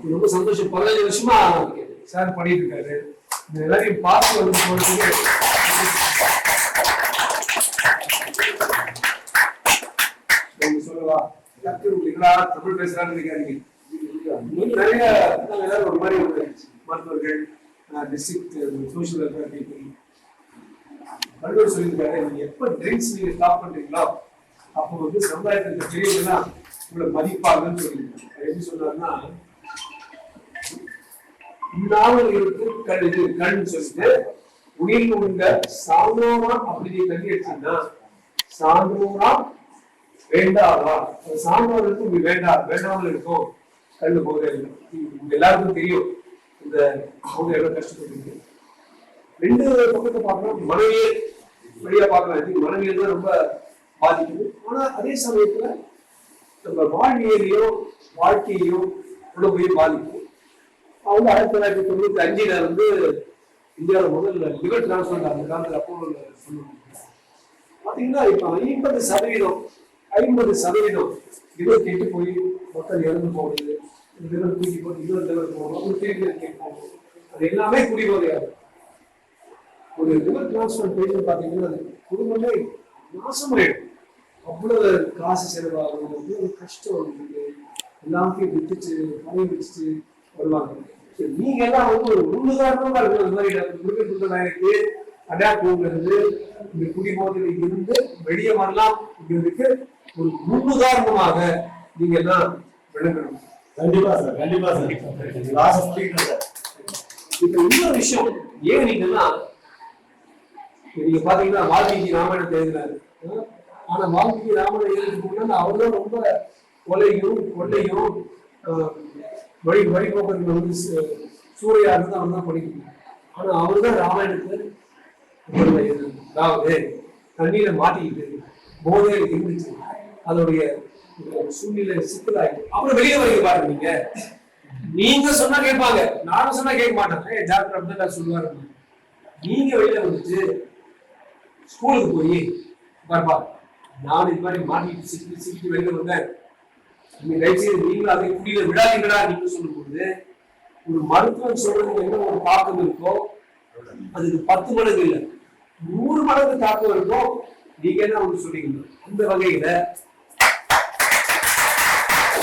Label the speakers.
Speaker 1: ரொம்ப சந்தோஷம். 15 வருஷமா சார் பண்ணிட்டு இருக்காரு. இந்த எல்லாரையும் பார்த்து வந்து போறதுக்கு சொல்லவா தமிழ் பேசுறான்னு நினைக்காதீங்க. நிறைய எல்லாரும் ஒரு மாதிரி மருத்துவர்கள், district social welfare people Valluvar சொல்லியிருக்காரு, நீங்க எப்ப ட்ரிங்க்ஸ் நீங்க ஸ்டாப் பண்றீங்களோ அப்போ வந்து சமுதாயத்துக்கு பெரியவங்கன்னா உங்களை மதிப்பாங்கன்னு சொல்லியிருக்காங்க. எப்படி சொல்றாருன்னா, இல்லாமல் இருக்கு கண் இது கண் சொல்லிட்டு உயிர் உண்ட சாந்தோமா அப்படி நீ தண்ணி அடிச்சீங்கன்னா சாந்தோமா வேண்டாவா, சாந்தோருக்கு இப்படி வேண்டாமல் இருக்கும் கண்ணு போதே. எல்லாருக்கும் தெரியும் இந்த அவங்க எவ்வளவு கஷ்டப்பட்டு. ரெண்டு பக்கத்தை பார்க்கணும், மனவியல் வழியா பார்க்கலாம். மனவியல் தான் ரொம்ப பாதிக்குது. ஆனா அதே சமயத்துல நம்ம வாழ்வியலையும் வாழ்க்கையையும் உள்ள போய் பாதிக்கும். அவங்க 1995 வந்து இந்தியாவில் முதல்ல லிவர் டிரான்ஸ்பிளான்ட் அந்த காலத்தில் அப்போ சொல்லுவாங்க. பாத்தீங்கன்னா இப்ப 50% லிவர் கெட்டு போய் மக்கள் இறந்து போகுது. லிவர் தூக்கி போட்டு இன்னொரு லிவர் போகணும், அது எல்லாமே குடிபோதையாகும். ஒரு லிவர் டிரான்ஸ்பிளான்ட் பேஷண்ட் பாத்தீங்கன்னா அது குடும்பமே நாசமாயிடும். அவ்வளவு காசு செலவாகும், அவ்வளவு கஷ்டம் இருக்குது. எல்லாத்தையும் விட்டுச்சு பணம் வச்சுட்டு வருவாங்க. நீங்க எல்லாம் வந்து ஒரு முன்னுதாரணமா இருக்கு. அந்த மாதிரி அடாப்ட் போகிறது, இந்த குடிபோதையில் இருந்து வெளியே வரலாம் அப்படிங்கிறதுக்கு ஒரு முன்னுதாரணமாக நீங்க எல்லாம் விளங்கணும்.
Speaker 2: கண்டிப்பா சார், கண்டிப்பா சார்.
Speaker 1: இப்ப இன்னொரு விஷயம், ஏன் நீங்கன்னா நீங்க பாத்தீங்கன்னா வால்மீகி ராமாயணத்தை எழுதினாரு. ஆனா வால்மீகி ராமாயணம் எழுதுறதுக்கு முன்னாடி அவர்தான் ரொம்ப கொலையும் கொள்ளையும் வழிபோக்கு வந்து சூறையா இருந்து அவர் தான் படிக்கணும். ஆனா அவர் தான் ராமாயணத்துல அதாவது தண்ணீரை மாட்டிக்கிட்டு போதையில இருந்துச்சு, அதோடைய சூழ்நிலை சிக்கலாயிட்டு அப்புறம் வெளியே வரைக்கும் பாருங்க. நீங்க சொன்னா கேட்பாங்க, நானும் சொன்னா கேட்க மாட்டேன். டாக்டர் அப்படிதான் சொல்லுவாரு. நீங்க வெளியில வந்துட்டு ஸ்கூலுக்கு போய் பாருப்பா, நான் இது மாதிரி மாட்டிட்டு சிக்கிட்டு வெளியில வந்தேன், நீங்க தயவுசெய்து நீங்களும் அதை குடியில விடாதீங்களா நீங்க சொல்லும் போது ஒரு மருத்துவம் சொல்றதுக்கு என்ன ஒரு தாக்கம் இருக்கோ அதுக்கு 10 மடங்கு இல்லை 100 மடங்கு தாக்கம் இருக்கும். நீங்க என்ன ஒன்று சொன்னீங்க. அந்த வகையில